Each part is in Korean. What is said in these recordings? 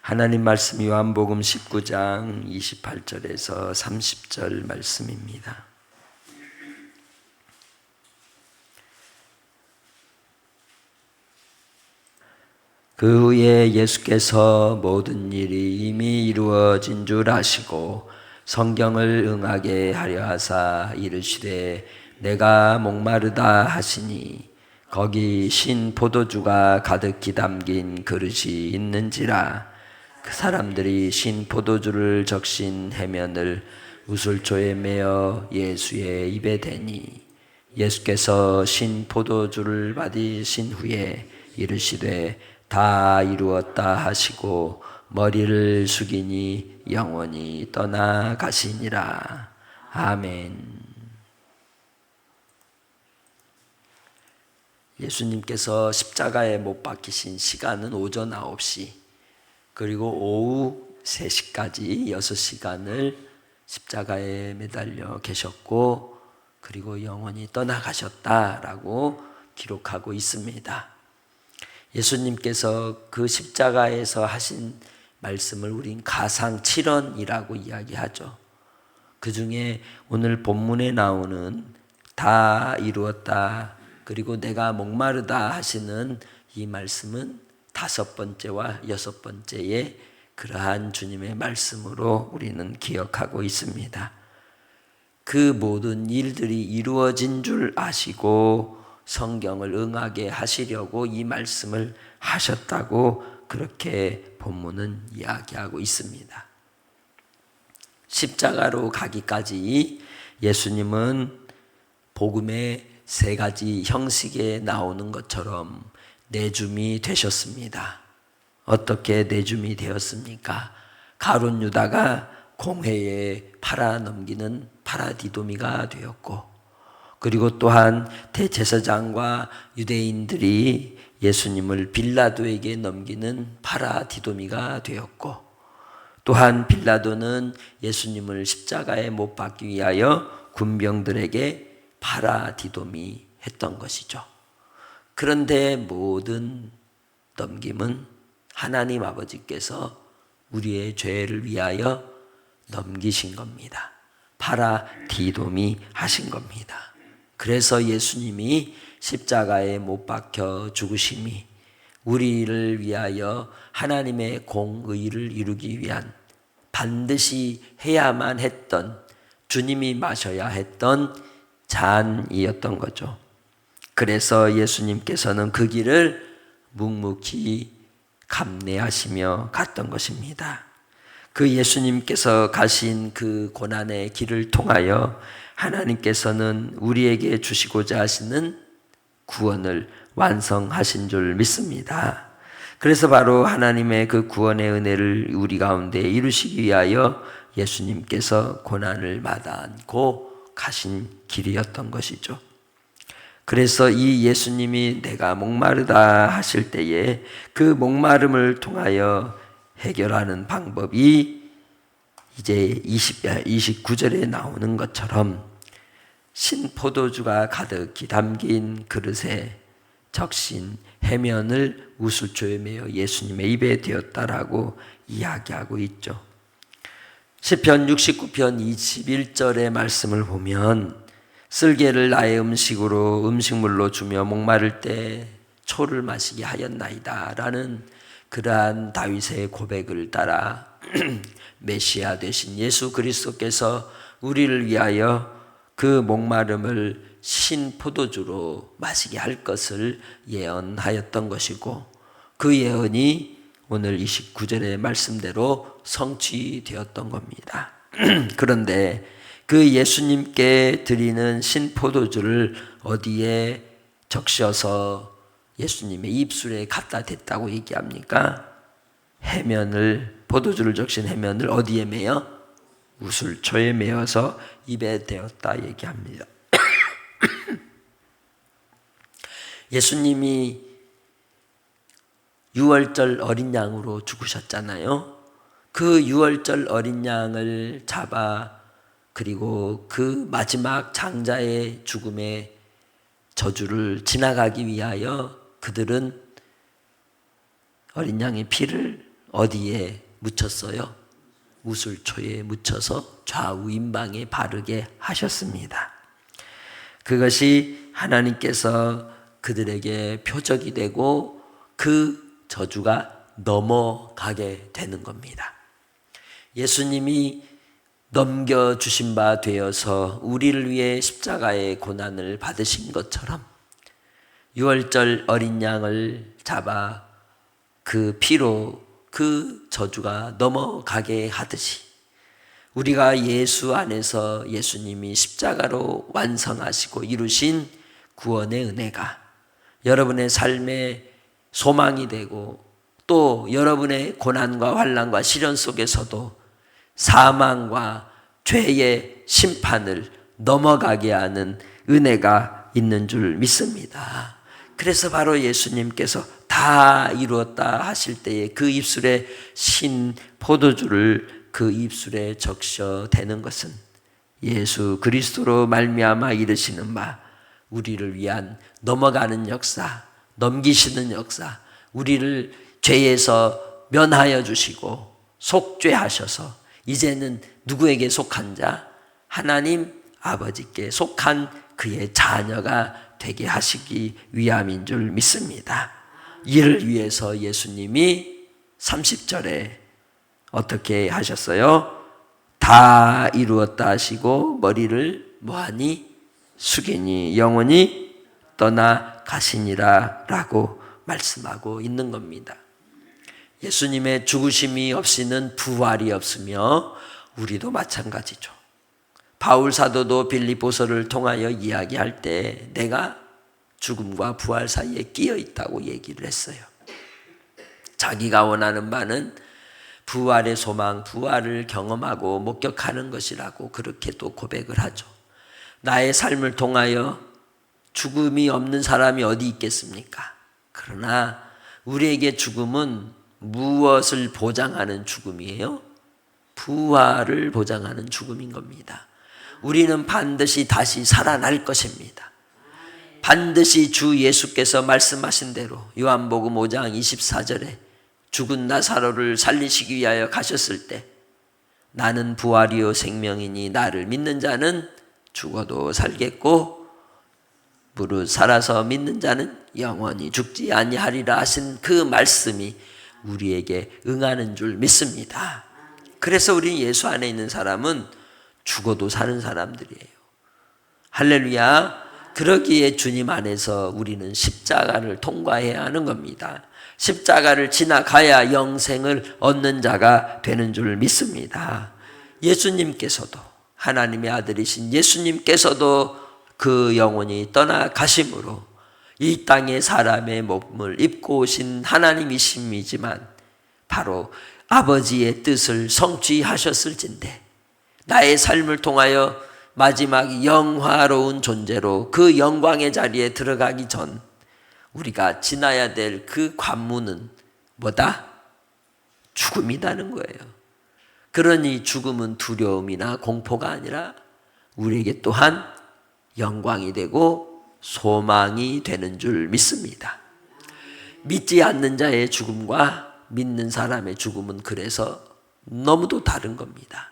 하나님 말씀 요한복음 19장 28절에서 30절 말씀입니다. 그 후에 예수께서 모든 일이 이미 이루어진 줄 아시고 성경을 응하게 하려 하사 이르시되 내가 목마르다 하시니 거기 신 포도주가 가득히 담긴 그릇이 있는지라. 그 사람들이 신 포도주를 적신 해면을 우슬초에 메어 예수의 입에 대니 예수께서 신 포도주를 받으신 후에 이르시되 다 이루었다 하시고 머리를 숙이니 영원히 떠나가시니라. 아멘. 예수님께서 십자가에 못 박히신 시간은 오전 9시 그리고 오후 3시까지 6시간을 십자가에 매달려 계셨고 그리고 영원히 떠나가셨다라고 기록하고 있습니다. 예수님께서 그 십자가에서 하신 말씀을 우린 가상칠언이라고 이야기하죠. 그 중에 오늘 본문에 나오는 다 이루었다 그리고 내가 목마르다 하시는 이 말씀은 5번째와 6번째의 그러한 주님의 말씀으로 우리는 기억하고 있습니다. 그 모든 일들이 이루어진 줄 아시고 성경을 응하게 하시려고 이 말씀을 하셨다고 그렇게 본문은 이야기하고 있습니다. 십자가로 가기까지 예수님은 복음의 3가지 형식에 나오는 것처럼 내줌이 되셨습니다. 어떻게 내줌이 되었습니까? 가룟 유다가 공회에 팔아넘기는 파라디도미가 되었고 그리고 또한 대제사장과 유대인들이 예수님을 빌라도에게 넘기는 파라디도미가 되었고 또한 빌라도는 예수님을 십자가에 못 박기 위하여 군병들에게 파라디도미 했던 것이죠. 그런데 모든 넘김은 하나님 아버지께서 우리의 죄를 위하여 넘기신 겁니다. 파라디도미 하신 겁니다. 그래서 예수님이 십자가에 못 박혀 죽으심이 우리를 위하여 하나님의 공의를 이루기 위한 반드시 해야만 했던 주님이 마셔야 했던 잔이었던 거죠. 그래서 예수님께서는 그 길을 묵묵히 감내하시며 갔던 것입니다. 그 예수님께서 가신 그 고난의 길을 통하여 하나님께서는 우리에게 주시고자 하시는 구원을 완성하신 줄 믿습니다. 그래서 바로 하나님의 그 구원의 은혜를 우리 가운데 이루시기 위하여 예수님께서 고난을 마다 안고 가신 길이었던 것이죠. 그래서 이 예수님이 내가 목마르다 하실 때에 그 목마름을 통하여 해결하는 방법이 이제 29절에 나오는 것처럼 신포도주가 가득히 담긴 그릇에 적신 해면을 우슬초에 메어 예수님의 입에 되었다라고 이야기하고 있죠. 시편 69편 21절의 말씀을 보면 쓸개를 나의 음식물로 주며 목마를 때 초를 마시게 하였나이다 라는 그러한 다윗의 고백을 따라 메시아 되신 예수 그리스도께서 우리를 위하여 그 목마름을 신포도주로 마시게 할 것을 예언하였던 것이고 그 예언이 오늘 29절의 말씀대로 성취되었던 겁니다. 그런데 그 예수님께 드리는 신포도주를 어디에 적셔서 예수님의 입술에 갖다 댔다고 얘기합니까? 포도주를 적신 해면을 어디에 메어? 우슬초에 메어서 입에 대었다 얘기합니다. 예수님이 유월절 어린 양으로 죽으셨잖아요. 그 유월절 어린 양을 잡아 그리고 그 마지막 장자의 죽음의 저주를 지나가기 위하여 그들은 어린 양의 피를 어디에 묻혔어요? 우슬초에 묻혀서 좌우임방에 바르게 하셨습니다. 그것이 하나님께서 그들에게 표적이 되고 그 저주가 넘어가게 되는 겁니다. 예수님이 넘겨주신 바 되어서 우리를 위해 십자가의 고난을 받으신 것처럼 6월절 어린 양을 잡아 그 피로 그 저주가 넘어가게 하듯이 우리가 예수 안에서 예수님이 십자가로 완성하시고 이루신 구원의 은혜가 여러분의 삶의 소망이 되고 또 여러분의 고난과 환난과 시련 속에서도 사망과 죄의 심판을 넘어가게 하는 은혜가 있는 줄 믿습니다. 그래서 바로 예수님께서 다 이루었다 하실 때에 그 입술에 신 포도주를 그 입술에 적셔대는 것은 예수 그리스도로 말미암아 이르시는 바 우리를 위한 넘어가는 역사, 넘기시는 역사, 우리를 죄에서 면하여 주시고 속죄하셔서 이제는 누구에게 속한 자? 하나님 아버지께 속한 그의 자녀가 되게 하시기 위함인 줄 믿습니다. 이를 위해서 예수님이 30절에 어떻게 하셨어요? 다 이루었다 하시고 머리를 뭐하니? 숙이니 영원히 떠나가시니라 라고 말씀하고 있는 겁니다. 예수님의 죽으심이 없이는 부활이 없으며 우리도 마찬가지죠. 바울 사도도 빌립보서를 통하여 이야기할 때 내가 죽음과 부활 사이에 끼어 있다고 얘기를 했어요. 자기가 원하는 바는 부활의 소망, 부활을 경험하고 목격하는 것이라고 그렇게 또 고백을 하죠. 나의 삶을 통하여 죽음이 없는 사람이 어디 있겠습니까? 그러나 우리에게 죽음은 무엇을 보장하는 죽음이에요? 부활을 보장하는 죽음인 겁니다. 우리는 반드시 다시 살아날 것입니다. 반드시 주 예수께서 말씀하신 대로 요한복음 5장 24절에 죽은 나사로를 살리시기 위하여 가셨을 때 나는 부활이요 생명이니 나를 믿는 자는 죽어도 살겠고 무릇 살아서 믿는 자는 영원히 죽지 아니하리라 하신 그 말씀이 우리에게 응하는 줄 믿습니다. 그래서 우리 예수 안에 있는 사람은 죽어도 사는 사람들이에요. 할렐루야. 그러기에 주님 안에서 우리는 십자가를 통과해야 하는 겁니다. 십자가를 지나가야 영생을 얻는 자가 되는 줄 믿습니다. 예수님께서도 하나님의 아들이신 예수님께서도 그 영혼이 떠나가심으로 이 땅에 사람의 몸을 입고 오신 하나님이심이지만 바로 아버지의 뜻을 성취하셨을진데 나의 삶을 통하여 마지막 영화로운 존재로 그 영광의 자리에 들어가기 전 우리가 지나야 될 그 관문은 뭐다? 죽음이라는 거예요. 그러니 죽음은 두려움이나 공포가 아니라 우리에게 또한 영광이 되고 소망이 되는 줄 믿습니다. 믿지 않는 자의 죽음과 믿는 사람의 죽음은 그래서 너무도 다른 겁니다.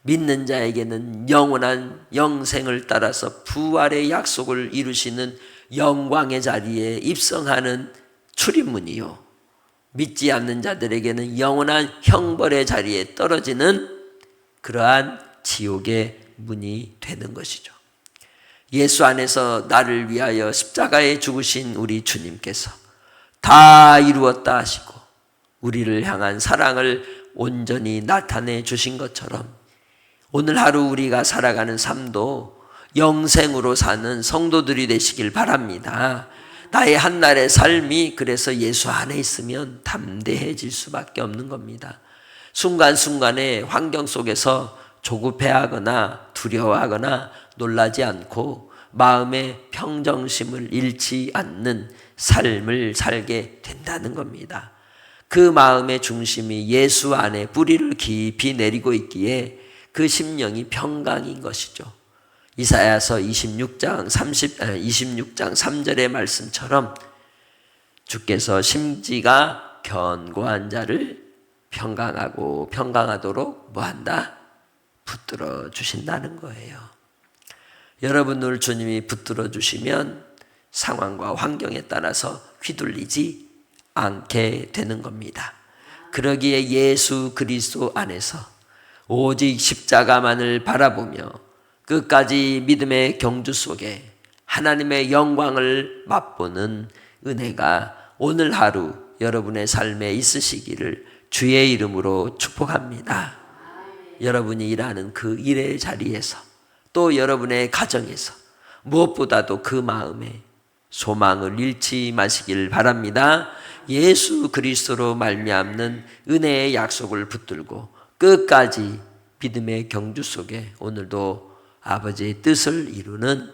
믿는 자에게는 영원한 영생을 따라서 부활의 약속을 이루시는 영광의 자리에 입성하는 출입문이요. 믿지 않는 자들에게는 영원한 형벌의 자리에 떨어지는 그러한 지옥의 문이 되는 것이죠. 예수 안에서 나를 위하여 십자가에 죽으신 우리 주님께서 다 이루었다 하시고 우리를 향한 사랑을 온전히 나타내 주신 것처럼 오늘 하루 우리가 살아가는 삶도 영생으로 사는 성도들이 되시길 바랍니다. 나의 한날의 삶이 그래서 예수 안에 있으면 담대해질 수밖에 없는 겁니다. 순간순간의 환경 속에서 조급해하거나 두려워하거나 놀라지 않고 마음의 평정심을 잃지 않는 삶을 살게 된다는 겁니다. 그 마음의 중심이 예수 안에 뿌리를 깊이 내리고 있기에 그 심령이 평강인 것이죠. 이사야서 26장 3절의 말씀처럼 주께서 심지가 견고한 자를 평강하도록 뭐한다? 붙들어 주신다는 거예요. 여러분을 주님이 붙들어 주시면 상황과 환경에 따라서 휘둘리지 않게 되는 겁니다. 그러기에 예수 그리스도 안에서 오직 십자가만을 바라보며 끝까지 믿음의 경주 속에 하나님의 영광을 맛보는 은혜가 오늘 하루 여러분의 삶에 있으시기를 주의 이름으로 축복합니다. 여러분이 일하는 그 일의 자리에서 또 여러분의 가정에서 무엇보다도 그 마음에 소망을 잃지 마시길 바랍니다. 예수 그리스도로 말미암는 은혜의 약속을 붙들고 끝까지 믿음의 경주 속에 오늘도 아버지의 뜻을 이루는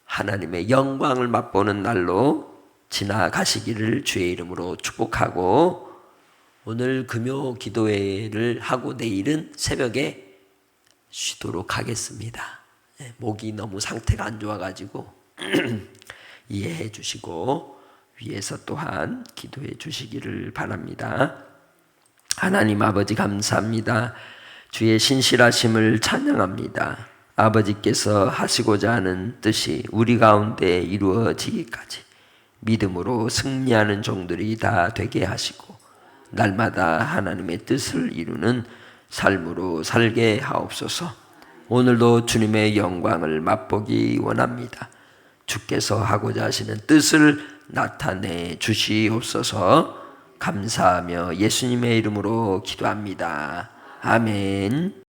하나님의 영광을 맛보는 날로 지나가시기를 주의 이름으로 축복하고, 오늘 금요 기도회를 하고 내일은 새벽에 쉬도록 하겠습니다. 목이 너무 상태가 안 좋아가지고 이해해 주시고 위에서 또한 기도해 주시기를 바랍니다. 하나님 아버지 감사합니다. 주의 신실하심을 찬양합니다. 아버지께서 하시고자 하는 뜻이 우리 가운데 이루어지기까지 믿음으로 승리하는 종들이 다 되게 하시고 날마다 하나님의 뜻을 이루는 삶으로 살게 하옵소서. 오늘도 주님의 영광을 맛보기 원합니다. 주께서 하고자 하시는 뜻을 나타내 주시옵소서. 감사하며 예수님의 이름으로 기도합니다. 아멘.